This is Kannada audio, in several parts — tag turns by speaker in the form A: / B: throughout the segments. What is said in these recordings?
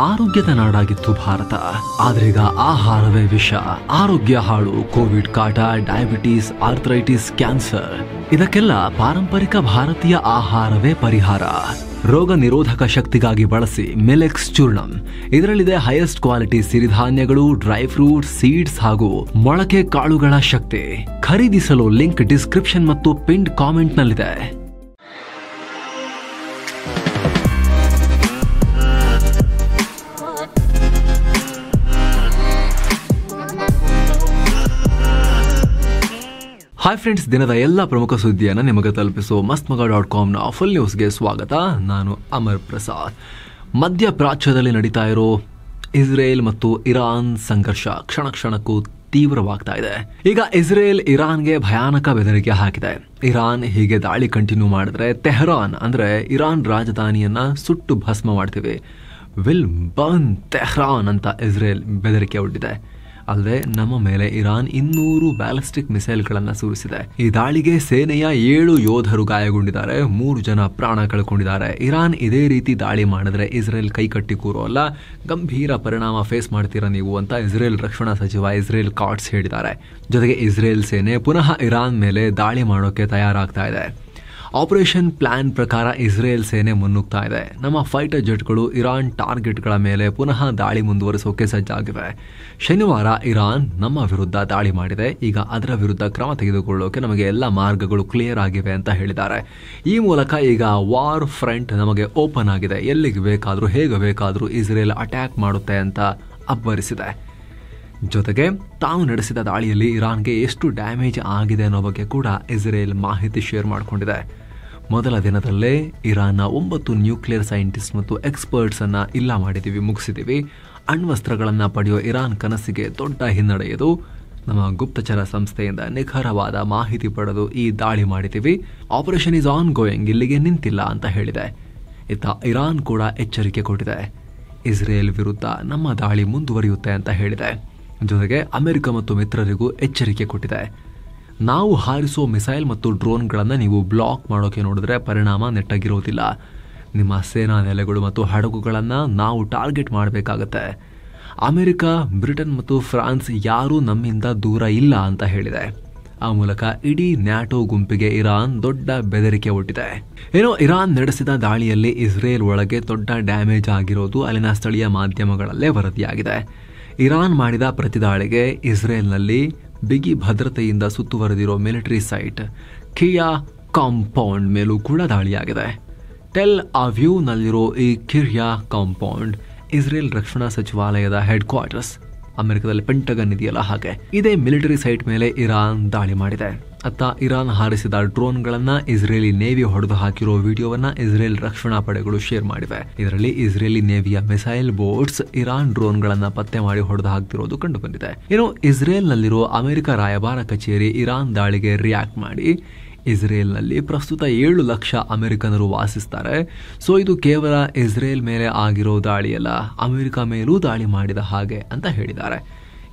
A: ಆರೋಗ್ಯದ ನಾಡಾಗಿತ್ತು ಭಾರತ. ಆದ್ರೀಗ ಆಹಾರವೇ ವಿಷ. ಆರೋಗ್ಯ ಹಾಳು, ಕೋವಿಡ್ ಕಾಟ, ಡಯಾಬಿಟೀಸ್, ಆರ್ಥರೈಟಿಸ್, ಕ್ಯಾನ್ಸರ್ ಇದಕ್ಕೆಲ್ಲ ಪಾರಂಪರಿಕ ಭಾರತೀಯ ಆಹಾರವೇ ಪರಿಹಾರ. ರೋಗ ನಿರೋಧಕ ಶಕ್ತಿಗಾಗಿ ಬಳಸಿ ಮಿಲೆಕ್ಸ್ ಚೂರ್ಣಂ. ಇದರಲ್ಲಿದೆ ಹೈಯೆಸ್ಟ್ ಕ್ವಾಲಿಟಿ ಸಿರಿಧಾನ್ಯಗಳು, ಡ್ರೈ ಫ್ರೂಟ್ಸ್, ಸೀಡ್ಸ್ ಹಾಗೂ ಮೊಳಕೆ ಕಾಳುಗಳ ಶಕ್ತಿ. ಖರೀದಿಸಲು ಲಿಂಕ್ ಡಿಸ್ಕ್ರಿಪ್ಷನ್ ಮತ್ತು ಪಿನ್ಡ್ ಕಾಮೆಂಟ್ ನಲ್ಲಿದೆ. ಹಾಯ್ ಫ್ರೆಂಡ್ಸ್, ದಿನದ ಎಲ್ಲ ಪ್ರಮುಖ ಸುದ್ದಿಯನ್ನು ನಿಮಗೆ ತಲುಪಿಸೋ mastmaga.comನ ಫುಲ್ ನ್ಯೂಸ್ಗೆ ಸ್ವಾಗತ. ನಾನು ಅಮರ್ ಪ್ರಸಾದ್. ಮಧ್ಯಪ್ರಾಚ್ಯದಲ್ಲಿ ನಡೀತಾ ಇರೋ ಇಸ್ರೇಲ್ ಮತ್ತು ಇರಾನ್ ಸಂಘರ್ಷ ಕ್ಷಣ ಕ್ಷಣಕ್ಕೂ ತೀವ್ರವಾಗ್ತಾ ಇದೆ. ಈಗ ಇಸ್ರೇಲ್ ಇರಾನ್ಗೆ ಭಯಾನಕ ಬೆದರಿಕೆ ಹಾಕಿದೆ. ಇರಾನ್ ಹೀಗೆ ದಾಳಿ ಕಂಟಿನ್ಯೂ ಮಾಡಿದ್ರೆ ತೆಹರಾನ್ ಅಂದ್ರೆ ಇರಾನ್ ರಾಜಧಾನಿಯನ್ನ ಸುಟ್ಟು ಭಸ್ಮ ಮಾಡ್ತೀವಿ, ವಿಲ್ ಬರ್ನ್ ತೆಹರಾನ್ ಅಂತ ಇಸ್ರೇಲ್ ಬೆದರಿಕೆ ಒಡ್ಡಿದೆ. ಅಲ್ಲದೆ ನಮ್ಮ ಮೇಲೆ ಇರಾನ್ 200 ಬ್ಯಾಲಿಸ್ಟಿಕ್ ಮಿಸೈಲ್ಗಳನ್ನು ಸುರಿಸಿದೆ. ಈ ದಾಳಿಗೆ ಸೇನೆಯ 7 ಯೋಧರು ಗಾಯಗೊಂಡಿದ್ದಾರೆ, 3 ಜನ ಪ್ರಾಣ ಕಳ್ಕೊಂಡಿದ್ದಾರೆ. ಇರಾನ್ ಇದೇ ರೀತಿ ದಾಳಿ ಮಾಡಿದ್ರೆ ಇಸ್ರೇಲ್ ಕೈಕಟ್ಟಿ ಕೂರೋಲ್ಲ, ಗಂಭೀರ ಪರಿಣಾಮ ಫೇಸ್ ಮಾಡ್ತೀರಾ ನೀವು ಅಂತ ಇಸ್ರೇಲ್ ರಕ್ಷಣಾ ಸಚಿವ ಇಸ್ರೇಲ್ ಕಾಟ್ಸ್ ಹೇಳಿದ್ದಾರೆ. ಜೊತೆಗೆ ಇಸ್ರೇಲ್ ಸೇನೆ ಪುನಃ ಇರಾನ್ ಮೇಲೆ ದಾಳಿ ಮಾಡೋಕೆ ತಯಾರಾಗ್ತಾ ಇದೆ. ಆಪರೇಷನ್ ಪ್ಲಾನ್ ಪ್ರಕಾರ ಇಸ್ರೇಲ್ ಸೇನೆ ಮುನ್ನುಗ್ತಾ ಇದೆ. ನಮ್ಮ ಫೈಟರ್ ಜೆಟ್ಗಳು ಇರಾನ್ ಟಾರ್ಗೆಟ್ಗಳ ಮೇಲೆ ಪುನಃ ದಾಳಿ ಮುಂದುವರಿಸೋಕೆ ಸಜ್ಜಾಗಿವೆ. ಶನಿವಾರ ಇರಾನ್ ನಮ್ಮ ವಿರುದ್ಧ ದಾಳಿ ಮಾಡಿದೆ. ಈಗ ಅದರ ವಿರುದ್ಧ ಕ್ರಮ ತೆಗೆದುಕೊಳ್ಳೋಕೆ ನಮಗೆ ಎಲ್ಲ ಮಾರ್ಗಗಳು ಕ್ಲಿಯರ್ ಆಗಿವೆ ಅಂತ ಹೇಳಿದ್ದಾರೆ. ಈ ಮೂಲಕ ಈಗ ವಾರ್ ಫ್ರಂಟ್ ನಮಗೆ ಓಪನ್ ಆಗಿದೆ. ಎಲ್ಲಿಗೆ ಬೇಕಾದರೂ ಹೇಗೆ ಬೇಕಾದರೂ ಇಸ್ರೇಲ್ ಅಟ್ಯಾಕ್ ಮಾಡುತ್ತೆ ಅಂತ ಅಬ್ಬರಿಸಿದೆ. ಜೊತೆಗೆ ತಾವು ನಡೆಸಿದ ದಾಳಿಯಲ್ಲಿ ಇರಾನ್ಗೆ ಎಷ್ಟು ಡ್ಯಾಮೇಜ್ ಆಗಿದೆ ಅನ್ನೋ ಬಗ್ಗೆ ಕೂಡ ಇಸ್ರೇಲ್ ಮಾಹಿತಿ ಶೇರ್ ಮಾಡಿಕೊಂಡಿದೆ. ಮೊದಲ ದಿನದಲ್ಲೇ ಇರಾನ್ನ 9 ನ್ಯೂಕ್ಲಿಯರ್ ಸೈಂಟಿಸ್ಟ್ ಮತ್ತು ಎಕ್ಸ್ಪರ್ಟ್ಸ್ ಅನ್ನ ಇಲ್ಲ ಮಾಡಿದ್ದೀವಿ, ಮುಗಿಸಿದ್ದೀವಿ. ಅಣ್ವಸ್ತ್ರಗಳನ್ನು ಪಡೆಯೋ ಇರಾನ್ ಕನಸಿಗೆ ದೊಡ್ಡ ಹಿನ್ನಡೆ ಇದು. ನಮ್ಮ ಗುಪ್ತಚರ ಸಂಸ್ಥೆಯಿಂದ ನಿಖರವಾದ ಮಾಹಿತಿ ಪಡೆದು ಈ ದಾಳಿ ಮಾಡಿದ್ದೀವಿ. ಆಪರೇಷನ್ ಈಸ್ ಆನ್ ಗೋಯಿಂಗ್, ಇಲ್ಲಿಗೆ ನಿಂತಿಲ್ಲ ಅಂತ ಹೇಳಿದೆ. ಇತ್ತ ಇರಾನ್ ಕೂಡ ಎಚ್ಚರಿಕೆ ಕೊಟ್ಟಿದೆ. ಇಸ್ರೇಲ್ ವಿರುದ್ಧ ನಮ್ಮ ದಾಳಿ ಮುಂದುವರಿಯುತ್ತೆ ಅಂತ ಹೇಳಿದೆ. ಜೊತೆಗೆ ಅಮೆರಿಕ ಮತ್ತು ಮಿತ್ರರಿಗೂ ಎಚ್ಚರಿಕೆ ಕೊಟ್ಟಿದೆ. ನಾವು ಹಾರಿಸೋ ಮಿಸೈಲ್ ಮತ್ತು ಡ್ರೋನ್ಗಳನ್ನು ನೀವು ಬ್ಲಾಕ್ ಮಾಡೋಕೆ ನೋಡಿದ್ರೆ ಪರಿಣಾಮ ನೆಟ್ಟಗಿರೋದಿಲ್ಲ. ನಿಮ್ಮ ಸೇನಾ ನೆಲೆಗಳು ಮತ್ತು ಹಡಗುಗಳನ್ನು ನಾವು ಟಾರ್ಗೆಟ್ ಮಾಡಬೇಕಾಗತ್ತೆ. ಅಮೆರಿಕ, ಬ್ರಿಟನ್ ಮತ್ತು ಫ್ರಾನ್ಸ್ ಯಾರೂ ನಮ್ಮಿಂದ ದೂರ ಇಲ್ಲ ಅಂತ ಹೇಳಿದೆ. ಆ ಮೂಲಕ ಇಡೀ ನ್ಯಾಟೋ ಗುಂಪಿಗೆ ಇರಾನ್ ದೊಡ್ಡ ಬೆದರಿಕೆ ಒಡ್ಡಿದೆ. ಏನೋ ಇರಾನ್ ನಡೆಸಿದ ದಾಳಿಯಲ್ಲಿ ಇಸ್ರೇಲ್ ಒಳಗೆ ದೊಡ್ಡ ಡ್ಯಾಮೇಜ್ ಆಗಿರೋದು ಅಲ್ಲಿನ ಸ್ಥಳೀಯ ಮಾಧ್ಯಮಗಳಲ್ಲೇ ವರದಿಯಾಗಿದೆ. ಇರಾನ್ ಮಾಡಿದ ಪ್ರತಿದಾಳಿಗೆ ಇಸ್ರೇಲ್ನಲ್ಲಿ ಬಿಗಿ ಭದ್ರತೆಯಿಂದ ಸುತ್ತುವರೆದಿರೋ ಮಿಲಿಟರಿ ಸೈಟ್ ಕಿಯಾ ಕಾಂಪೌಂಡ್ ಮೇಲೂ ಕೂಡ ದಾಳಿಯಾಗಿದೆ. ಟೆಲ್ ಅವೀವ್ನಲ್ಲಿರೋ ಈ ಕಿರ್ಯಾ ಕಾಂಪೌಂಡ್ ಇಸ್ರೇಲ್ ರಕ್ಷಣಾ ಸಚಿವಾಲಯದ ಹೆಡ್ ಕ್ವಾರ್ಟರ್ಸ್. ಅಮೆರಿಕದಲ್ಲಿ ಪೆಂಟಗನ್ ಇದೆಯಲ್ಲ, ಹಾಗೆ ಇದೇ ಮಿಲಿಟರಿ ಸೈಟ್ ಮೇಲೆ ಇರಾನ್ ದಾಳಿ ಮಾಡಿದೆ. ಅತ್ತ ಇರಾನ್ ಹಾರಿಸಿದ ಡ್ರೋನ್ಗಳನ್ನ ಇಸ್ರೇಲಿ ನೇವಿ ಹೊಡೆದು ಹಾಕಿರೋ ವಿಡಿಯೋವನ್ನ ಇಸ್ರೇಲ್ ರಕ್ಷಣಾ ಪಡೆಗಳು ಶೇರ್ ಮಾಡಿವೆ. ಇದರಲ್ಲಿ ಇಸ್ರೇಲಿ ನೇವಿಯ ಮಿಸೈಲ್ ಬೋಟ್ಸ್ ಇರಾನ್ ಡ್ರೋನ್ಗಳನ್ನ ಪತ್ತೆ ಮಾಡಿ ಹೊಡೆದು ಹಾಕ್ತಿರೋದು ಕಂಡು ಬಂದಿದೆ. ಇನ್ನು ಇಸ್ರೇಲ್ ನಲ್ಲಿರೋ ಅಮೆರಿಕ ರಾಯಭಾರ ಕಚೇರಿ ಇರಾನ್ ದಾಳಿಗೆ ರಿಯಾಕ್ಟ್ ಮಾಡಿ ಇಸ್ರೇಲ್ನಲ್ಲಿ ಪ್ರಸ್ತುತ 7 ಲಕ್ಷ ಅಮೆರಿಕನರು ವಾಸಿಸ್ತಾರೆ. ಸೊ ಇದು ಕೇವಲ ಇಸ್ರೇಲ್ ಮೇಲೆ ಆಗಿರೋ ದಾಳಿಯಲ್ಲ, ಅಮೆರಿಕ ಮೇಲೂ ದಾಳಿ ಮಾಡಿದ ಹಾಗೆ ಅಂತ ಹೇಳಿದ್ದಾರೆ.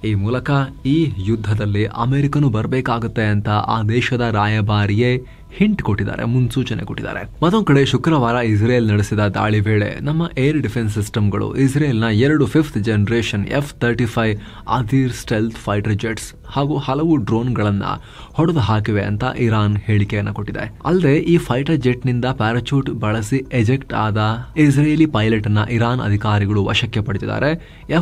A: ಈ ಮೂಲಕ ಈ ಯುದ್ಧದಲ್ಲಿ ಅಮೆರಿಕನು ಬರಬೇಕಾಗುತ್ತೆ ಅಂತ ಆ ದೇಶದ ರಾಯಭಾರಿಯೇ ಹಿಂಟ್ ಕೊಟ್ಟಿದ್ದಾರೆ, ಮುನ್ಸೂಚನೆ ಕೊಟ್ಟಿದ್ದಾರೆ. ಮತ್ತೊಂದು ಕಡೆ ಶುಕ್ರವಾರ ಇಸ್ರೇಲ್ ನಡೆಸಿದ ದಾಳಿ ವೇಳೆ ನಮ್ಮ ಏರ್ ಡಿಫೆನ್ಸ್ ಸಿಸ್ಟಮ್ಗಳು ಇಸ್ರೇಲ್ನ 2 5th generation F-35 Adir stealth fighter jets ಹಾಗೂ ಹಲವು ಡ್ರೋನ್ಗಳನ್ನ ಹೊಡೆದು ಹಾಕಿವೆ ಅಂತ ಇರಾನ್ ಹೇಳಿಕೆಯನ್ನು ಕೊಟ್ಟಿದೆ. ಅಲ್ಲದೆ ಈ ಫೈಟರ್ ಜೆಟ್ ನಿಂದ ಪ್ಯಾರಾಚೂಟ್ ಬಳಸಿ ಎಜೆಕ್ಟ್ ಆದ ಇಸ್ರೇಲಿ ಪೈಲಟ್ ಅನ್ನ ಇರಾನ್ ಅಧಿಕಾರಿಗಳು ವಶಕ್ಕೆ ಪಡೆದಿದ್ದಾರೆ.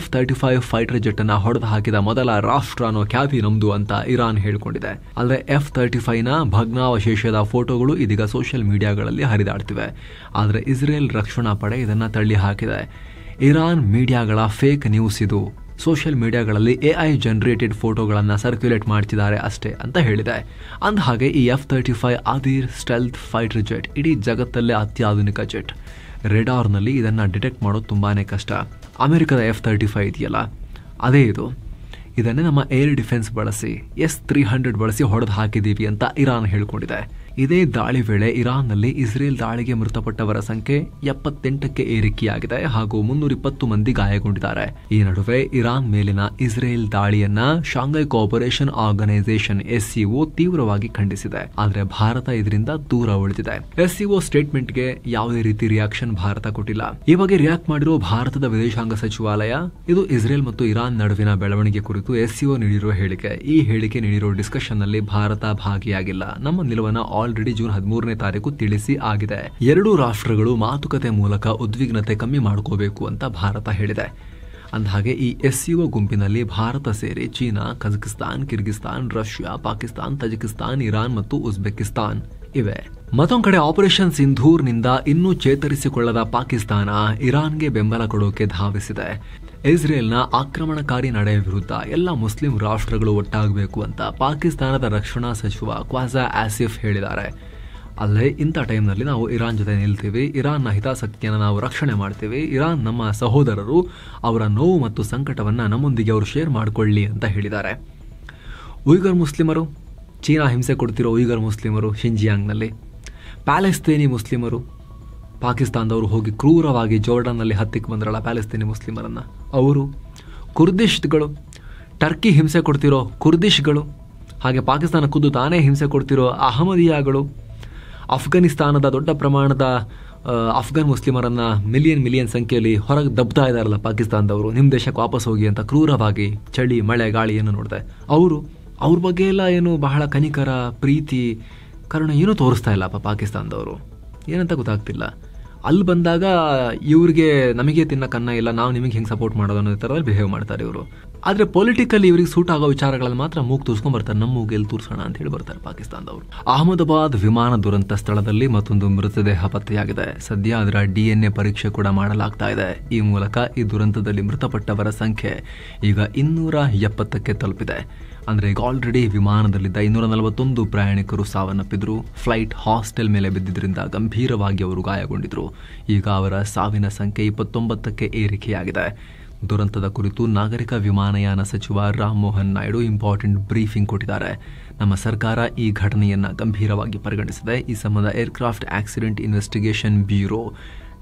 A: F-35 ಫೈಟರ್ ಜೆಟ್ ಅನ್ನ ಹೊಡೆದು ಹಾಕಿದ ಮೊದಲ ರಾಷ್ಟ್ರ ಅನ್ನೋ ಖ್ಯಾತಿ ನಮ್ದು ಅಂತ ಇರಾನ್ ಹೇಳಿಕೊಂಡಿದೆ. ಅಲ್ಲದೆ F-35 ನ ಭಗ್ನಾವಶೇಷದ ಫೋಟೋಗಳು ಇದೀಗ ಸೋಷಿಯಲ್ ಮೀಡಿಯಾಗಳಲ್ಲಿ ಹರಿದಾಡ್ತಿವೆ. ಆದರೆ ಇಸ್ರೇಲ್ ರಕ್ಷಣಾ ಪಡೆ ಇದನ್ನ ತಳ್ಳಿ ಹಾಕಿದೆ. ಇರಾನ್ ಮೀಡಿಯಾಗಳ ಫೇಕ್ ನ್ಯೂಸ್ ಇದು, ಸೋಷಿಯಲ್ ಮೀಡಿಯಾಗಳಲ್ಲಿ AI ಜನರೇಟೆಡ್ ಫೋಟೋಗಳನ್ನು ಸರ್ಕ್ಯುಲೇಟ್ ಮಾಡ್ತಿದ್ದಾರೆ ಅಷ್ಟೇ ಅಂತ ಹೇಳಿದೆ. ಅಂದಹಾಗೆ ಈ F-35 Adir stealth fighter jet ಇಡೀ ಜಗತ್ತಲ್ಲೇ ಅತ್ಯಾಧುನಿಕ ಜೆಟ್. ರೆಡಾರ್ನಲ್ಲಿ ಇದನ್ನ ಡಿಟೆಕ್ಟ್ ಮಾಡೋದು ತುಂಬಾನೇ ಕಷ್ಟ. ಅಮೆರಿಕದ F-35 ಇದೆಯಲ್ಲ, ಅದೇ ಇದು. ಇದನ್ನೇ ನಮ್ಮ ಏರ್ ಡಿಫೆನ್ಸ್ ಬಳಸಿ S-300 ಬಳಸಿ ಹೊಡೆದು ಹಾಕಿದ್ದೀವಿ ಅಂತ ಇರಾನ್ ಹೇಳ್ಕೊಂಡಿದೆ. ಇದೇ ದಾಳಿ ವೇಳೆ ಇರಾನ್ನಲ್ಲಿ ಇಸ್ರೇಲ್ ದಾಳಿಗೆ ಮೃತಪಟ್ಟವರ ಸಂಖ್ಯೆ 78ಕ್ಕೆ ಏರಿಕೆಯಾಗಿದೆ ಹಾಗೂ 320 ಮಂದಿ ಗಾಯಗೊಂಡಿದ್ದಾರೆ. ಈ ನಡುವೆ ಇರಾನ್ ಮೇಲಿನ ಇಸ್ರೇಲ್ ದಾಳಿಯನ್ನ ಶಾಂಘೈ ಕೋಆಪರೇಷನ್ ಆರ್ಗನೈಸೇಷನ್ SCO ತೀವ್ರವಾಗಿ ಖಂಡಿಸಿದೆ. ಆದರೆ ಭಾರತ ಇದರಿಂದ ದೂರ ಉಳಿದಿದೆ. SCO ಸ್ಟೇಟ್ಮೆಂಟ್ಗೆ ಯಾವುದೇ ರೀತಿ ರಿಯಾಕ್ಷನ್ ಭಾರತ ಕೊಟ್ಟಿಲ್ಲ. ಈ ಬಗ್ಗೆ ರಿಯಾಕ್ಟ್ ಮಾಡಿರೋ ಭಾರತದ ವಿದೇಶಾಂಗ ಸಚಿವಾಲಯ ಇದು ಇಸ್ರೇಲ್ ಮತ್ತು ಇರಾನ್ ನಡುವಿನ ಬೆಳವಣಿಗೆ ಕುರಿತು SCO ನೀಡಿರುವ ಹೇಳಿಕೆ. ಈ ಹೇಳಿಕೆ ನೀಡಿರೋ ಡಿಸ್ಕಷನ್ ನಲ್ಲಿ ಭಾರತ ಭಾಗಿಯಾಗಿಲ್ಲ. ನಮ್ಮ ನಿಲುವನ್ನ ಆಲ್ರೆಡಿ ಜೂನ್ 13ನೇ ತಾರೀಕು ತಿಳಿಸಿ ಆಗಿದೆ. ಎರಡೂ ರಾಷ್ಟ್ರಗಳು ಮಾತುಕತೆ ಮೂಲಕ ಉದ್ವಿಗ್ನತೆ ಕಮ್ಮಿ ಮಾಡ್ಕೋಬೇಕು ಅಂತ ಭಾರತ ಹೇಳಿದೆ. ಅಂದಹಾಗೆ ಈ SCO ಗುಂಪಿನಲ್ಲಿ ಭಾರತ ಸೇರಿ China, Kazakhstan, Kyrgyzstan, Russia, Pakistan, Tajikistan, Iran ಮತ್ತು ಉಜ್ಬೆಕಿಸ್ತಾನ್ ಇವೆ. ಮತ್ತೊಂದು ಕಡೆ ಆಪರೇಷನ್ ಸಿಂಧೂರ್ನಿಂದ ಇನ್ನೂ ಚೇತರಿಸಿಕೊಳ್ಳದ ಪಾಕಿಸ್ತಾನ ಇರಾನ್ಗೆ ಬೆಂಬಲ ಕೊಡೋಕೆ ಧಾವಿಸಿದೆ. ಇಸ್ರೇಲ್ನ ಆಕ್ರಮಣಕಾರಿ ನಡೆಯ ವಿರುದ್ಧ ಎಲ್ಲ ಮುಸ್ಲಿಂ ರಾಷ್ಟ್ರಗಳು ಒಟ್ಟಾಗಬೇಕು ಅಂತ ಪಾಕಿಸ್ತಾನದ ರಕ್ಷಣಾ ಸಚಿವ ಖ್ವಾಜಾ ಆಸಿಫ್ ಹೇಳಿದ್ದಾರೆ. ಅಲ್ಲೇ ಇಂಥ ಟೈಮ್ನಲ್ಲಿ ನಾವು ಇರಾನ್ ಜೊತೆ ನಿಲ್ತೀವಿ, ಇರಾನ್ನ ಹಿತಾಸಕ್ತಿಯನ್ನು ನಾವು ರಕ್ಷಣೆ ಮಾಡ್ತೀವಿ, ಇರಾನ್ ನಮ್ಮ ಸಹೋದರರು, ಅವರ ನೋವು ಮತ್ತು ಸಂಕಟವನ್ನು ನಮ್ಮೊಂದಿಗೆ ಅವರು ಶೇರ್ ಮಾಡಿಕೊಳ್ಳಿ ಅಂತ ಹೇಳಿದ್ದಾರೆ. ಉಯ್ಗರ್ ಮುಸ್ಲಿಮರು, ಚೀನಾ ಹಿಂಸೆ ಕೊಡ್ತಿರೋ ಉಯ್ಗರ್ ಮುಸ್ಲಿಮರು ಶಿಂಜಿಯಾಂಗ್ನಲ್ಲಿ, ಪ್ಯಾಲೆಸ್ತೇನಿ ಮುಸ್ಲಿಮರು, ಪಾಕಿಸ್ತಾನದವರು ಹೋಗಿ ಕ್ರೂರವಾಗಿ ಜೋರ್ಡನ್ನಲ್ಲಿ ಹತ್ತಿಕ್ಕೆ ಬಂದ್ರಲ್ಲ ಪ್ಯಾಲೆಸ್ತೇನಿ ಮುಸ್ಲಿಮರನ್ನು, ಅವರು, ಕುರ್ದಿಶ್ಗಳು, ಟರ್ಕಿ ಹಿಂಸೆ ಕೊಡ್ತಿರೋ ಕುರ್ದಿಶ್ಗಳು, ಹಾಗೆ ಪಾಕಿಸ್ತಾನ ಖುದ್ದು ತಾನೇ ಹಿಂಸೆ ಕೊಡ್ತಿರೋ ಅಹಮದಿಯಾಗಳು, ಅಫ್ಘಾನಿಸ್ತಾನದ ದೊಡ್ಡ ಪ್ರಮಾಣದ ಅಫ್ಘಾನ್ ಮುಸ್ಲಿಮರನ್ನ ಮಿಲಿಯನ್ ಸಂಖ್ಯೆಯಲ್ಲಿ ಹೊರಗೆ ದಬ್ತಾ ಇದ್ದಾರಲ್ಲ ಪಾಕಿಸ್ತಾನದವರು, ನಿಮ್ಮ ದೇಶಕ್ಕೆ ವಾಪಸ್ ಹೋಗಿ ಅಂತ ಕ್ರೂರವಾಗಿ ಚಳಿ ಮಳೆ ಗಾಳಿಯನ್ನು ನೋಡಿದೆ. ಅವ್ರ ಬಗ್ಗೆ ಎಲ್ಲ ಏನು ಬಹಳ ಕನಿಕರ ಪ್ರೀತಿ ಕರುಣೆ ಏನೂ ತೋರಿಸ್ತಾ ಇಲ್ಲಪ್ಪ ಪಾಕಿಸ್ತಾನದವರು, ಏನಂತ ಗೊತ್ತಾಗ್ತಿಲ್ಲ. ಅಲ್ಲಿ ಬಂದಾಗ ಇವ್ರಿಗೆ ನಮಗೆ ತಿನ್ನಕ್ಕನ್ನ ಇಲ್ಲ, ನಾವು ನಿಮಗೆ ಹೆಂಗೆ ಸಪೋರ್ಟ್ ಮಾಡೋದು ಅನ್ನೋ ಥರದಲ್ಲಿ ಬಿಹೇವ್ ಮಾಡ್ತಾರೆ ಇವರು. ಆದರೆ ಪೊಲಿಟಿಕಲಿ ಇವ್ರಿಗೆ ಸೂಟ್ ಆಗೋ ವಿಚಾರಗಳನ್ನು ಮಾತ್ರ ಮೂಗು ತೂರ್ಸ್ಕೊಂಡ್ ಬರ್ತಾರೆ, ನಮ್ಮ ಮೂಗೆಲ್ಲಿ ತೂರ್ಸೋಣ ಅಂತ ಹೇಳಿ ಬರ್ತಾರೆ ಪಾಕಿಸ್ತಾನದವರು. ಅಹಮದಾಬಾದ್ ವಿಮಾನ ದುರಂತ ಸ್ಥಳದಲ್ಲಿ ಮತ್ತೊಂದು ಮೃತದೇಹ ಪತ್ತೆಯಾಗಿದೆ. ಸದ್ಯ ಅದರ DNA ಪರೀಕ್ಷೆ ಕೂಡ ಮಾಡಲಾಗ್ತಾ ಇದೆ. ಈ ಮೂಲಕ ಈ ದುರಂತದಲ್ಲಿ ಮೃತಪಟ್ಟವರ ಸಂಖ್ಯೆ ಈಗ 270ಕ್ಕೆ ತಲುಪಿದೆ. ಅಂದರೆ ಈಗ ಆಲ್ರೆಡಿ ವಿಮಾನದಲ್ಲಿದ್ದ 241 ಪ್ರಯಾಣಿಕರು ಸಾವನ್ನಪ್ಪಿದ್ರು. ಫ್ಲೈಟ್ ಹಾಸ್ಟೆಲ್ ಮೇಲೆ ಬಿದ್ದಿದ್ದರಿಂದ ಗಂಭೀರವಾಗಿ ಅವರು ಗಾಯಗೊಂಡಿದ್ರು. ಈಗ ಅವರ ಸಾವಿನ ಸಂಖ್ಯೆ 29ಕ್ಕೆ ಏರಿಕೆಯಾಗಿದೆ. ದುರಂತದ ಕುರಿತು ನಾಗರಿಕ ವಿಮಾನಯಾನ ಸಚಿವ ರಾಮ್ ಮೋಹನ್ ನಾಯ್ಡು ಇಂಪಾರ್ಟೆಂಟ್ ಬ್ರೀಫಿಂಗ್ ಕೊಟ್ಟಿದ್ದಾರೆ. ನಮ್ಮ ಸರ್ಕಾರ ಈ ಘಟನೆಯನ್ನು ಗಂಭೀರವಾಗಿ ಪರಿಗಣಿಸಿದೆ. ಈ ಸಂಬಂಧ ಏರ್ಕ್ರಾಫ್ಟ್ ಆಕ್ಸಿಡೆಂಟ್ ಇನ್ವೆಸ್ಟಿಗೇಷನ್ ಬ್ಯೂರೋ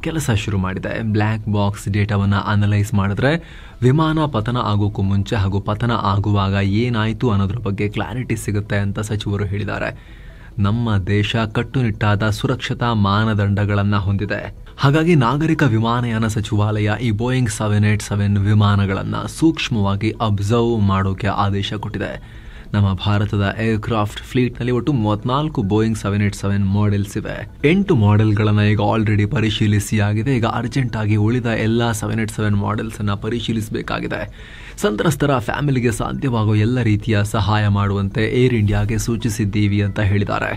A: ಕೆಲಸ ಶುರು ಮಾಡಿದೆ. ಬ್ಲ್ಯಾಕ್ ಬಾಕ್ಸ್ ಡೇಟಾವನ್ನು ಅನಲೈಸ್ ಮಾಡಿದ್ರೆ ವಿಮಾನ ಪತನ ಆಗೋಕ್ಕೂ ಮುಂಚೆ ಹಾಗೂ ಪತನ ಆಗುವಾಗ ಏನಾಯಿತು ಅನ್ನೋದ್ರ ಬಗ್ಗೆ ಕ್ಲಾರಿಟಿ ಸಿಗುತ್ತೆ ಅಂತ ಸಚಿವರು ಹೇಳಿದ್ದಾರೆ. ನಮ್ಮ ದೇಶ ಕಟ್ಟುನಿಟ್ಟಾದ ಸುರಕ್ಷತಾ ಮಾನದಂಡಗಳನ್ನು ಹೊಂದಿದೆ. ಹಾಗಾಗಿ ನಾಗರಿಕ ವಿಮಾನಯಾನ ಸಚಿವಾಲಯ ಈ ಬೋಯಿಂಗ್ 787 ವಿಮಾನಗಳನ್ನು ಸೂಕ್ಷ್ಮವಾಗಿ ಅಬ್ಸರ್ವ್ ಮಾಡೋಕೆ ಆದೇಶ ಕೊಟ್ಟಿದೆ. ನಮ್ಮ ಭಾರತದ ಏರ್ಕ್ರಾಫ್ಟ್ ಫ್ಲೀಟ್ನಲ್ಲಿ ಒಟ್ಟು 34 ಬೋಯಿಂಗ್ 787 ಮಾಡೆಲ್ಸ್ ಇವೆ. 8 ಮಾಡೆಲ್ಗಳನ್ನು ಈಗ ಆಲ್ರೆಡಿ ಪರಿಶೀಲಿಸಿ ಆಗಿದೆ. ಈಗ ಅರ್ಜೆಂಟ್ ಆಗಿ ಉಳಿದ ಎಲ್ಲ 787 ಮಾಡೆಲ್ಸ್ ಅನ್ನ ಪರಿಶೀಲಿಸಬೇಕಾಗಿದೆ. ಸಂತ್ರಸ್ತರ ಫ್ಯಾಮಿಲಿಗೆ ಸಾಧ್ಯವಾಗುವ ಎಲ್ಲ ರೀತಿಯ ಸಹಾಯ ಮಾಡುವಂತೆ ಏರ್ ಇಂಡಿಯಾಗೆ ಸೂಚಿಸಿದ್ದೀವಿ ಅಂತ ಹೇಳಿದ್ದಾರೆ.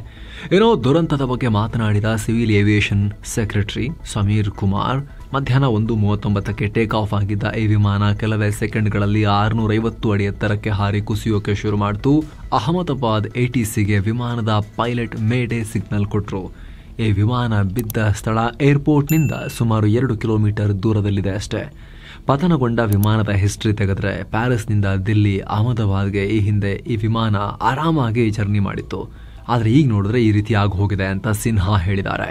A: ಏನೋ ದುರಂತದ ಬಗ್ಗೆ ಮಾತನಾಡಿದ civil aviation secretary Sameer Kumar, ಮಧ್ಯಾಹ್ನ 1:39ಕ್ಕೆ ಟೇಕ್ ಆಫ್ ಆಗಿದ್ದ ಈ ವಿಮಾನ ಕೆಲವೇ ಸೆಕೆಂಡ್ಗಳಲ್ಲಿ 650 ಅಡಿ ಎತ್ತರಕ್ಕೆ ಹಾರಿ ಕುಸಿಯೋಕೆ ಶುರು ಮಾಡಿತು. ಅಹಮದಾಬಾದ್ ATCಗೆ ವಿಮಾನದ ಪೈಲಟ್ ಮೇಡೇ ಸಿಗ್ನಲ್ ಕೊಟ್ಟರು. ಈ ವಿಮಾನ ಬಿದ್ದ ಸ್ಥಳ ಏರ್ಪೋರ್ಟ್ನಿಂದ ಸುಮಾರು 2 ಕಿಲೋಮೀಟರ್ ದೂರದಲ್ಲಿದೆ ಅಷ್ಟೇ. ಪತನಗೊಂಡ ವಿಮಾನದ ಹಿಸ್ಟ್ರಿ ತೆಗೆದ್ರೆ ಪ್ಯಾರಿಸ್ನಿಂದ ದಿಲ್ಲಿ, ಅಹಮದಾಬಾದ್ಗೆ ಈ ಹಿಂದೆ ಈ ವಿಮಾನ ಆರಾಮಾಗಿ ಜರ್ನಿ ಮಾಡಿತ್ತು. ಆದರೆ ಈಗ ನೋಡಿದ್ರೆ ಈ ರೀತಿ ಆಗಿ ಹೋಗಿದೆ ಅಂತ ಸಿನ್ಹಾ ಹೇಳಿದ್ದಾರೆ.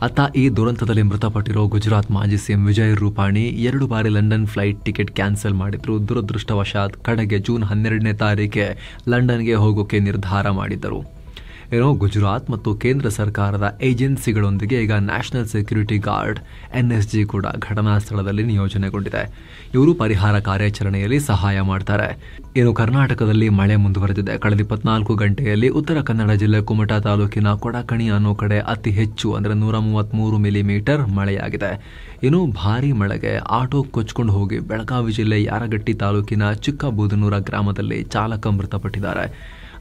A: ಅತ್ತ ಈ ದುರಂತದಲ್ಲಿ ಮೃತಪಟ್ಟಿರೋ ಗುಜರಾತ್ ಮಾಜಿ CM ವಿಜಯ್ ರೂಪಾಣಿ 2 ಬಾರಿ ಲಂಡನ್ ಫ್ಲೈಟ್ ಟಿಕೆಟ್ ಕ್ಯಾನ್ಸಲ್ ಮಾಡಿದ್ರು. ದುರದೃಷ್ಟವಶಾತ್ ಕಡೆಗೆ ಜೂನ್ 12ನೇ ತಾರೀಕೆ ಲಂಡನ್ಗೆ ಹೋಗೋಕೆ ನಿರ್ಧಾರ ಮಾಡಿದ್ದರು. ಏನೋ ಗುಜರಾತ್ ಮತ್ತು ಕೇಂದ್ರ ಸರ್ಕಾರದ ಏಜೆನ್ಸಿಗಳೊಂದಿಗೆ ಈಗ ನ್ಯಾಷನಲ್ ಸೆಕ್ಯೂರಿಟಿ ಗಾರ್ಡ್ NSG ಕೂಡ ಘಟನಾ ಸ್ಥಳದಲ್ಲಿ ನಿಯೋಜನೆಗೊಂಡಿದೆ. ಇವರು ಪರಿಹಾರ ಕಾರ್ಯಾಚರಣೆಯಲ್ಲಿ ಸಹಾಯ ಮಾಡ್ತಾರೆ. ಏನು ಕರ್ನಾಟಕದಲ್ಲಿ ಮಳೆ ಮುಂದುವರೆದಿದೆ. ಕಳೆದ 24 ಗಂಟೆಯಲ್ಲಿ ಉತ್ತರ ಕನ್ನಡ ಜಿಲ್ಲೆ ಕುಮಟಾ ತಾಲೂಕಿನ ಕೊಡಕಣಿ ಅನ್ನೋ ಕಡೆ ಅತಿ ಹೆಚ್ಚು ಅಂದರೆ 133 ಮಿಲಿಮೀಟರ್ ಮಳೆಯಾಗಿದೆ. ಇನ್ನು ಭಾರೀ ಮಳೆಗೆ ಆಟೋ ಕೊಚ್ಕೊಂಡು ಹೋಗಿ ಬೆಳಗಾವಿ ಜಿಲ್ಲೆ ಯಾರಗಟ್ಟಿ ತಾಲೂಕಿನ ಚಿಕ್ಕಬೂದನೂರ ಗ್ರಾಮದಲ್ಲಿ ಚಾಲಕ ಮೃತಪಟ್ಟಿದ್ದಾರೆ.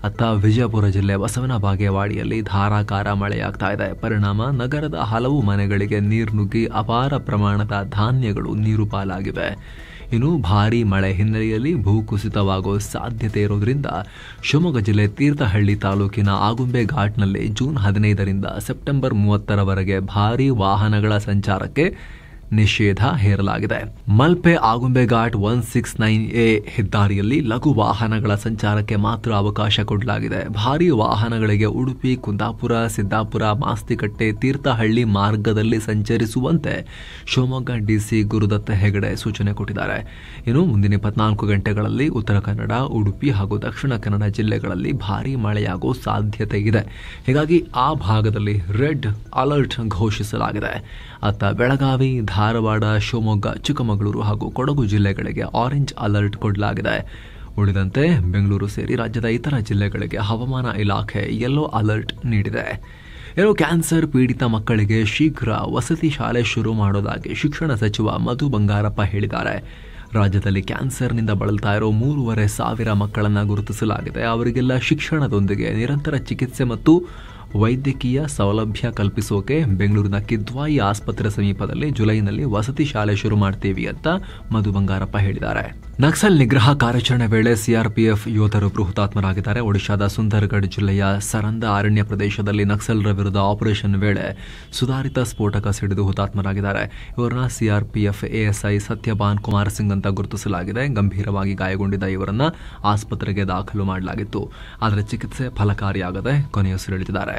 A: ಅತ್ತ ವಿಜಯಪುರ ಜಿಲ್ಲೆ ಬಸವನ ಬಾಗೇವಾಡಿಯಲ್ಲಿ ಧಾರಾಕಾರ ಮಳೆಯಾಗ್ತಾ ಇದೆ. ಪರಿಣಾಮ ನಗರದ ಹಲವು ಮನೆಗಳಿಗೆ ನೀರು ನುಗ್ಗಿ ಅಪಾರ ಪ್ರಮಾಣದ ಧಾನ್ಯಗಳು ನೀರು ಪಾಲಾಗಿವೆ. ಇನ್ನು ಭಾರೀ ಮಳೆ ಹಿನ್ನೆಲೆಯಲ್ಲಿ ಭೂಕುಸಿತವಾಗುವ ಸಾಧ್ಯತೆ ಇರೋದ್ರಿಂದ ಶಿವಮೊಗ್ಗ ಜಿಲ್ಲೆ ತೀರ್ಥಹಳ್ಳಿ ತಾಲೂಕಿನ ಆಗುಂಬೆ ಘಾಟ್ನಲ್ಲಿ ಜೂನ್ 15ರಿಂದ ಸೆಪ್ಟೆಂಬರ್ 30ರವರೆಗೆ ಭಾರೀ ವಾಹನಗಳ ಸಂಚಾರಕ್ಕೆ ನಿಷೇಧ ಹೇರಲಾಗಿದೆ. ಮಲ್ಪೆ ಆಗುಂಬೆ ಘಾಟ್ 169A ಹೆದ್ದಾರಿಯಲ್ಲಿ ಲಘು ವಾಹನಗಳ ಸಂಚಾರಕ್ಕೆ ಮಾತ್ರ ಅವಕಾಶ ಕೊಡಲಾಗಿದೆ. ಭಾರೀ ವಾಹನಗಳಿಗೆ ಉಡುಪಿ, ಕುಂದಾಪುರ, ಸಿದ್ದಾಪುರ, ಮಾಸ್ತಿಕಟ್ಟೆ, ತೀರ್ಥಹಳ್ಳಿ ಮಾರ್ಗದಲ್ಲಿ ಸಂಚರಿಸುವಂತೆ ಶಿವಮೊಗ್ಗ ಡಿಸಿ ಗುರುದತ್ತ ಹೆಗಡೆ ಸೂಚನೆ ಕೊಟ್ಟಿದ್ದಾರೆ. ಇನ್ನು ಮುಂದಿನ 24 ಗಂಟೆಗಳಲ್ಲಿ ಉತ್ತರ ಕನ್ನಡ, ಉಡುಪಿ ಹಾಗೂ ದಕ್ಷಿಣ ಕನ್ನಡ ಜಿಲ್ಲೆಗಳಲ್ಲಿ ಭಾರೀ ಮಳೆಯಾಗುವ ಸಾಧ್ಯತೆ ಇದೆ. ಹೀಗಾಗಿ ಆ ಭಾಗದಲ್ಲಿ ರೆಡ್ ಅಲರ್ಟ್ ಘೋಷಿಸಲಾಗಿದೆ. ಅತ್ತ ಬೆಳಗಾವಿ, ಧಾರವಾಡ, ಶಿವಮೊಗ್ಗ, ಚಿಕ್ಕಮಗಳೂರು ಹಾಗೂ ಕೊಡಗು ಜಿಲ್ಲೆಗಳಿಗೆ ಆರೆಂಜ್ ಅಲರ್ಟ್ ಕೊಡಲಾಗಿದೆ. ಉಳಿದಂತೆ ಬೆಂಗಳೂರು ಸೇರಿ ರಾಜ್ಯದ ಇತರ ಜಿಲ್ಲೆಗಳಿಗೆ ಹವಾಮಾನ ಇಲಾಖೆ ಯೆಲ್ಲೋ ಅಲರ್ಟ್ ನೀಡಿದೆ. ಕ್ಯಾನ್ಸರ್ ಪೀಡಿತ ಮಕ್ಕಳಿಗೆ ಶೀಘ್ರ ವಸತಿ ಶಾಲೆ ಶುರು ಮಾಡೋದಾಗಿ ಶಿಕ್ಷಣ ಸಚಿವ ಮಧು ಬಂಗಾರಪ್ಪ ಹೇಳಿದ್ದಾರೆ. ರಾಜ್ಯದಲ್ಲಿ ಕ್ಯಾನ್ಸರ್ನಿಂದ ಬಳಲ್ತಾ ಇರೋ 3,500 ಮಕ್ಕಳನ್ನು ಗುರುತಿಸಲಾಗಿದೆ. ಅವರಿಗೆಲ್ಲ ಶಿಕ್ಷಣದೊಂದಿಗೆ ನಿರಂತರ ಚಿಕಿತ್ಸೆ ಮತ್ತು ವೈದ್ಯಕೀಯ ಸೌಲಭ್ಯ ಕಲ್ಪಿಸೋಕೆ ಬೆಂಗಳೂರಿನ ಕಿದ್ವಾಯಿ ಆಸ್ಪತ್ರೆ ಸಮೀಪದಲ್ಲಿ ಜುಲೈನಲ್ಲಿ ವಸತಿ ಶಾಲೆ ಶುರು ಮಾಡ್ತೀವಿ ಅಂತ ಮಧು ಬಂಗಾರಪ್ಪ ಹೇಳಿದ್ದಾರೆ. ನಕ್ಸಲ್ ನಿಗ್ರಹ ಕಾರ್ಯಾಚರಣೆ ವೇಳೆ ಸಿಆರ್ಪಿಎಫ್ ಯೋಧರೊಬ್ಬರು ಹುತಾತ್ಮರಾಗಿದ್ದಾರೆ. ಒಡಿಶಾದ ಸುಂದರ್ಗಢ ಜಿಲ್ಲೆಯ ಸರಂದ ಅರಣ್ಯ ಪ್ರದೇಶದಲ್ಲಿ ನಕ್ಸಲರ ವಿರುದ್ಧ ಆಪರೇಷನ್ ವೇಳೆ ಸುಧಾರಿತ ಸ್ಫೋಟಕ ಸಿಡಿದು ಹುತಾತ್ಮರಾಗಿದ್ದಾರೆ. ಇವರನ್ನ ಸಿಆರ್ಪಿಎಫ್ ಎಎಸ್ಐ ಸತ್ಯಭಾನ್ ಕುಮಾರ್ ಸಿಂಗ್ ಅಂತ ಗುರುತಿಸಲಾಗಿದೆ. ಗಂಭೀರವಾಗಿ ಗಾಯಗೊಂಡಿದ್ದ ಇವರನ್ನ ಆಸ್ಪತ್ರೆಗೆ ದಾಖಲು ಮಾಡಲಾಗಿತ್ತು. ಆದರೆ ಚಿಕಿತ್ಸೆ ಫಲಕಾರಿಯಾಗದೆ ಕೊನೆಯುಸಿರೆಳೆದಿದ್ದಾರೆ.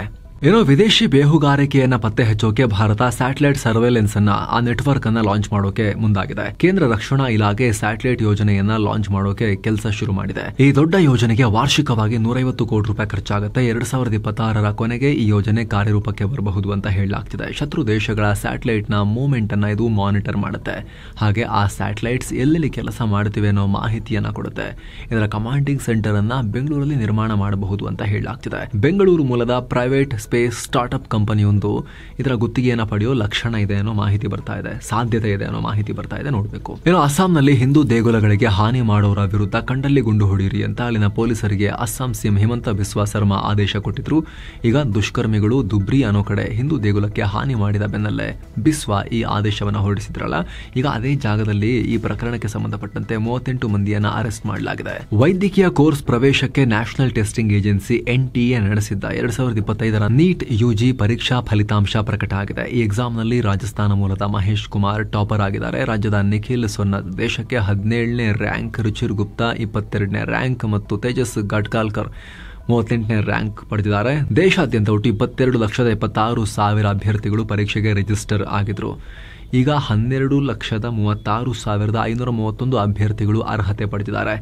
A: ವಿದೇಶಿ ಬೇಹುಗಾರಿಕೆಯನ್ನ ಪತ್ತೆ ಹಚ್ಚೋಕೆ ಭಾರತ ಸ್ಯಾಟಲೈಟ್ ಸರ್ವೇಲೆನ್ಸ್ ಅನ್ನ ಆ ನೆಟ್ವರ್ಕ್ ಅನ್ನ ಲಾಂಚ್ ಮಾಡೋಕೆ ಮುಂದಾಗಿದೆ. ಕೇಂದ್ರ ರಕ್ಷಣಾ ಇಲಾಖೆ ಸ್ಯಾಟಲೈಟ್ ಯೋಜನೆಯನ್ನ ಲಾಂಚ್ ಮಾಡೋಕೆ ಕೆಲಸ ಶುರು ಮಾಡಿದೆ. ಈ ದೊಡ್ಡ ಯೋಜನೆಗೆ ವಾರ್ಷಿಕವಾಗಿ 150 ಕೋಟಿ ರೂಪಾಯಿ ಖರ್ಚಾಗುತ್ತೆ. 2026ರ ಕೊನೆಗೆ ಈ ಯೋಜನೆ ಕಾರ್ಯರೂಪಕ್ಕೆ ಬರಬಹುದು ಅಂತ ಹೇಳಲಾಗ್ತಿದೆ. ಶತ್ರು ದೇಶಗಳ ಸ್ಯಾಟಲೈಟ್ ನ ಮೂವ್ಮೆಂಟ್ ಅನ್ನ ಇದು ಮಾನಿಟರ್ ಮಾಡುತ್ತೆ. ಹಾಗೆ ಆ ಸ್ಯಾಟಲೈಟ್ಸ್ ಎಲ್ಲೆಲ್ಲಿ ಕೆಲಸ ಮಾಡುತ್ತಿವೆ ಅನ್ನೋ ಮಾಹಿತಿಯನ್ನ ಕೊಡುತ್ತೆ. ಇದರ ಕಮಾಂಡಿಂಗ್ ಸೆಂಟರ್ ಅನ್ನ ಬೆಂಗಳೂರಲ್ಲಿ ನಿರ್ಮಾಣ ಮಾಡಬಹುದು ಅಂತ ಹೇಳಲಾಗ್ತಿದೆ. ಬೆಂಗಳೂರು ಮೂಲದ ಪ್ರೈವೇಟ್ ಸ್ಪೇಸ್ ಸ್ಟಾರ್ಟ್ಅಪ್ ಕಂಪನಿಯೊಂದು ಇದರ ಗುತ್ತಿಗೆಯನ್ನು ಪಡೆಯೋ ಲಕ್ಷಣ ಇದೆ ಅನ್ನೋ ಮಾಹಿತಿ ಬರ್ತಾ ಇದೆ, ಸಾಧ್ಯತೆ ಇದೆ ಅನ್ನೋ ಮಾಹಿತಿ ಬರ್ತಾ ಇದೆ. ನೋಡಬೇಕು. ಅಸ್ಸಾಂನಲ್ಲಿ ಹಿಂದೂ ದೇಗುಲಗಳಿಗೆ ಹಾನಿ ಮಾಡೋರ ವಿರುದ್ಧ ಕಂಡಲ್ಲಿ ಗುಂಡು ಹೊಡೆಯಿರಿ ಅಂತ ಅಲ್ಲಿನ ಪೊಲೀಸರಿಗೆ ಅಸ್ಸಾಂ ಸಿಎಂ ಹಿಮಂತ ಬಿಸ್ವಾ ಸರ್ಮಾ ಆದೇಶ ಕೊಟ್ಟಿದ್ರು. ಈಗ ದುಷ್ಕರ್ಮಿಗಳು ದುಬ್ರಿ ಅನ್ನೋ ಕಡೆ ಹಿಂದೂ ದೇಗುಲಕ್ಕೆ ಹಾನಿ ಮಾಡಿದ ಬೆನ್ನಲ್ಲೇ ಬಿಸ್ವಾ ಈ ಆದೇಶವನ್ನು ಹೊರಡಿಸಿದ್ರಲ್ಲ, ಈಗ ಅದೇ ಜಾಗದಲ್ಲಿ ಈ ಪ್ರಕರಣಕ್ಕೆ ಸಂಬಂಧಪಟ್ಟಂತೆ 38 ಮಂದಿಯನ್ನ ಅರೆಸ್ಟ್ ಮಾಡಲಾಗಿದೆ. ವೈದ್ಯಕೀಯ ಕೋರ್ಸ್ ಪ್ರವೇಶಕ್ಕೆ ನ್ಯಾಷನಲ್ ಟೆಸ್ಟಿಂಗ್ ಏಜೆನ್ಸಿ NTA ನಡೆಸಿದ್ದ 2025ರ ನೀಟ್ ಯುಜಿ ಪರೀಕ್ಷಾ ಫಲಿತಾಂಶ ಪ್ರಕಟ ಆಗಿದೆ. ಈ ಎಕ್ಸಾಮ್ನಲ್ಲಿ ರಾಜಸ್ಥಾನ ಮೂಲದ ಮಹೇಶ್ ಕುಮಾರ್ ಟಾಪರ್ ಆಗಿದ್ದಾರೆ. ರಾಜ್ಯದ ನಿಖಿಲ್ ಸೊನ್ನತ್ ದೇಶಕ್ಕೆ 17ನೇ ರ್ಯಾಂಕ್, ರುಚಿರ್ ಗುಪ್ತಾ 22ನೇ ರ್ಯಾಂಕ್ ಮತ್ತು ತೇಜಸ್ ಗಡ್ಕಾಲ್ಕರ್ 38ನೇ ರ್ಯಾಂಕ್ ಪಡೆದಿದ್ದಾರೆ. ದೇಶಾದ್ಯಂತ ಒಟ್ಟು 22,76,000 ಅಭ್ಯರ್ಥಿಗಳು ಪರೀಕ್ಷೆಗೆ ರಿಜಿಸ್ಟರ್ ಆಗಿದ್ರು. ಈಗ 12,36,531 ಅಭ್ಯರ್ಥಿಗಳು ಅರ್ಹತೆ ಪಡೆದಿದ್ದಾರೆ.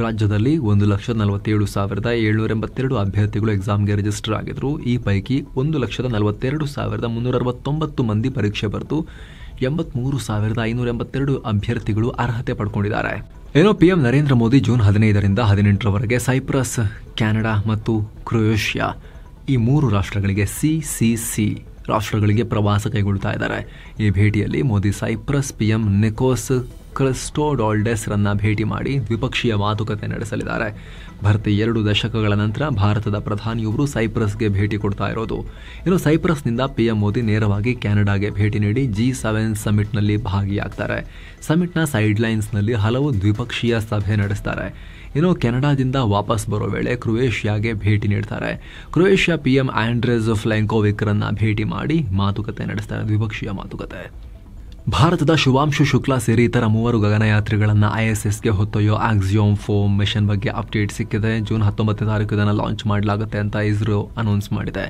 A: ರಾಜ್ಯದಲ್ಲಿ 1,47,782 ಅಭ್ಯರ್ಥಿಗಳು ಎಕ್ಸಾಮ್ಗೆ ರಿಜಿಸ್ಟರ್ ಆಗಿದ್ರು. ಈ ಪೈಕಿ 1,42,369 ಮಂದಿ ಪರೀಕ್ಷೆ ಬರೆದು 83,582 ಅಭ್ಯರ್ಥಿಗಳು ಅರ್ಹತೆ ಪಡ್ಕೊಂಡಿದ್ದಾರೆ. ಪಿಎಂ ನರೇಂದ್ರ ಮೋದಿ ಜೂನ್ 15ರಿಂದ 18ರವರೆಗೆ ಸೈಪ್ರಸ್, ಕೆನಡಾ ಮತ್ತು ಕ್ರೊಯೇಷಿಯಾ ಈ 3 ರಾಷ್ಟ್ರಗಳಿಗೆ CCC ರಾಷ್ಟ್ರಗಳಿಗೆ ಪ್ರವಾಸ ಕೈಗೊಳ್ತಾ ಇದ್ದಾರೆ. ಈ ಭೇಟಿಯಲ್ಲಿ Modi Cyprus PM Nikos Christodoulides ರನ್ನ ಭೇಟಿ ಮಾಡಿ ದ್ವಿಪಕ್ಷೀಯ ಮಾತುಕತೆ ನಡೆಸಲಿದ್ದಾರೆ. ಭರ್ತಿ 2 ದಶಕಗಳ ನಂತರ ಭಾರತದ ಪ್ರಧಾನಿಯೊಬ್ಬರು ಸೈಪ್ರಸ್ಗೆ ಭೇಟಿ ಕೊಡ್ತಾ ಇರೋದು. ಸೈಪ್ರಸ್ನಿಂದ ಪಿಎಂ ಮೋದಿ ನೇರವಾಗಿ ಕೆನಡಾಗೆ ಭೇಟಿ ನೀಡಿ G7 ಸಮಿಟ್ನಲ್ಲಿ ಭಾಗಿಯಾಗ್ತಾರೆ. ಸಮಿಟ್ನ ಸೈಡ್ಲೈನ್ಸ್ನಲ್ಲಿ ಹಲವು ದ್ವಿಪಕ್ಷೀಯ ಸಭೆ ನಡೆಸ್ತಾರೆ. ಕೆನಡಾದಿಂದ ವಾಪಸ್ ಬರೋ ವೇಳೆ ಕ್ರೊಯೇಷಿಯಾಗೆ ಭೇಟಿ ನೀಡ್ತಾರೆ. ಕ್ರೊಯೇಷಿಯಾ ಪಿಎಂ ಆಂಡ್ರೆಸ್ ಫ್ಲೆಂಕೋವಿಕ್ ರನ್ನ ಭೇಟಿ ಮಾಡಿ ಮಾತುಕತೆ ನಡೆಸ್ತಾರೆ, ದ್ವಿಪಕ್ಷೀಯ ಮಾತುಕತೆ. ಭಾರತದ ಶುಭಾಂಶು ಶುಕ್ಲಾ ಸೇರಿ ಇತರ 3 ಗಗನಯಾತ್ರಿಗಳನ್ನು ISSಗೆ ಹೊತ್ತೊಯ್ಯೋ ಆಕ್ಸಿಯೋಮ್ 4 ಮಿಷನ್ ಬಗ್ಗೆ ಅಪ್ಡೇಟ್ ಸಿಕ್ಕಿದೆ. ಜೂನ್ 19ನೇ ತಾರೀಕು ಇದನ್ನು ಲಾಂಚ್ ಮಾಡಲಾಗುತ್ತೆ ಅಂತ ಇಸ್ರೋ ಅನೌನ್ಸ್ ಮಾಡಿದೆ.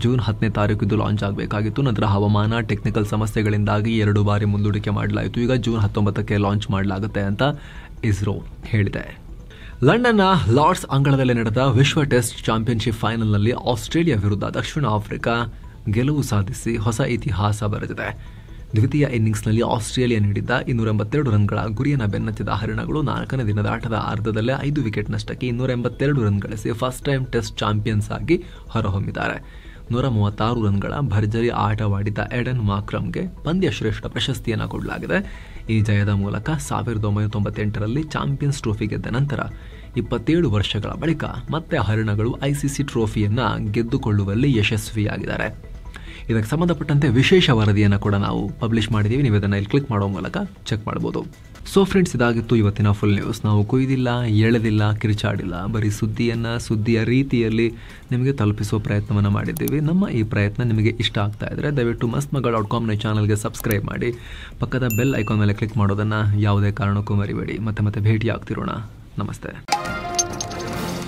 A: ಜೂನ್ 10ನೇ ತಾರೀಕು ಇದು ಲಾಂಚ್ ಆಗಬೇಕಾಗಿತ್ತು. ನಂತರ ಹವಾಮಾನ ಟೆಕ್ನಿಕಲ್ ಸಮಸ್ಯೆಗಳಿಂದಾಗಿ 2 ಬಾರಿ ಮುಂದೂಡಿಕೆ ಮಾಡಲಾಯಿತು. ಈಗ ಜೂನ್ 19ಕ್ಕೆ ಲಾಂಚ್ ಮಾಡಲಾಗುತ್ತೆ ಅಂತ ಇಸ್ರೋ ಹೇಳಿದೆ. ಲಂಡನ್ನ ಲಾರ್ಡ್ಸ್ ಅಂಗಳದಲ್ಲಿ ನಡೆದ ವಿಶ್ವ ಟೆಸ್ಟ್ ಚಾಂಪಿಯನ್ಶಿಪ್ ಫೈನಲ್ನಲ್ಲಿ ಆಸ್ಟ್ರೇಲಿಯಾ ವಿರುದ್ಧ ದಕ್ಷಿಣ ಆಫ್ರಿಕಾ ಗೆಲುವು ಸಾಧಿಸಿ ಹೊಸ ಇತಿಹಾಸ ಬರೆದಿದೆ. ದ್ವಿತೀಯ ಇನ್ನಿಂಗ್ಸ್ನಲ್ಲಿ ಆಸ್ಟ್ರೇಲಿಯಾ ನೀಡಿದ್ದ 282 ರನ್ಗಳ ಗುರಿಯನ್ನು ಬೆನ್ನತ್ತಿದ ಹರಿಣಗಳು 4ನೇ ದಿನದ ಆಟದ ಅರ್ಧದಲ್ಲೇ 5 ವಿಕೆಟ್ ನಷ್ಟಕ್ಕೆ 282 ರನ್ ಗಳಿಸಿ ಫಸ್ಟ್ ಟೈಮ್ ಟೆಸ್ಟ್ ಚಾಂಪಿಯನ್ಸ್ ಆಗಿ ಹೊರಹೊಮ್ಮಿದ್ದಾರೆ. 136 ರನ್ಗಳ ಭರ್ಜರಿ ಆಟವಾಡಿದ ಎಡನ್ ಮಾಕ್ರಮ್ಗೆ ಪಂದ್ಯ ಶ್ರೇಷ್ಠ ಪ್ರಶಸ್ತಿಯನ್ನು ಕೊಡಲಾಗಿದೆ. ಈ ಜಯದ ಮೂಲಕ 1998ರಲ್ಲಿ ಚಾಂಪಿಯನ್ಸ್ ಟ್ರೋಫಿ ಗೆದ್ದ ನಂತರ 27 ವರ್ಷಗಳ ಬಳಿಕ ಮತ್ತೆ ಹರಿಣಗಳು ICC ಟ್ರೋಫಿಯನ್ನು ಗೆದ್ದುಕೊಳ್ಳುವಲ್ಲಿ ಯಶಸ್ವಿಯಾಗಿದ್ದಾರೆ. ಇದಕ್ಕೆ ಸಂಬಂಧಪಟ್ಟಂತೆ ವಿಶೇಷ ವರದಿಯನ್ನು ಕೂಡ ನಾವು ಪಬ್ಲಿಷ್ ಮಾಡಿದ್ದೀವಿ. ನೀವು ಇದನ್ನು ಇಲ್ಲಿ ಕ್ಲಿಕ್ ಮಾಡೋ ಮೂಲಕ ಚೆಕ್ ಮಾಡಬಹುದು. ಸೊ ಫ್ರೆಂಡ್ಸ್, ಇದಾಗಿತ್ತು ಇವತ್ತಿನ ಫುಲ್ ನ್ಯೂಸ್. ನಾವು ಕೊಯ್ದಿಲ್ಲ, ಎಳೆದಿಲ್ಲ, ಕಿರಿಚಾಡಿಲ್ಲ, ಬರೀ ಸುದ್ದಿಯ ರೀತಿಯಲ್ಲಿ ನಿಮಗೆ ತಲುಪಿಸುವ ಪ್ರಯತ್ನವನ್ನು ಮಾಡಿದ್ದೀವಿ. ನಮ್ಮ ಈ ಪ್ರಯತ್ನ ನಿಮಗೆ ಇಷ್ಟ ಆಗ್ತಾ ಇದ್ದರೆ ದಯವಿಟ್ಟು mastmaga.com ಚಾನಲ್ಗೆ ಸಬ್ಸ್ಕ್ರೈಬ್ ಮಾಡಿ, ಪಕ್ಕದ ಬೆಲ್ ಐಕಾನ್ ಮೇಲೆ ಕ್ಲಿಕ್ ಮಾಡೋದನ್ನು ಯಾವುದೇ ಕಾರಣಕ್ಕೂ ಮರಿಬೇಡಿ. ಮತ್ತೆ ಭೇಟಿ ಆಗ್ತಿರೋಣ. ನಮಸ್ತೆ.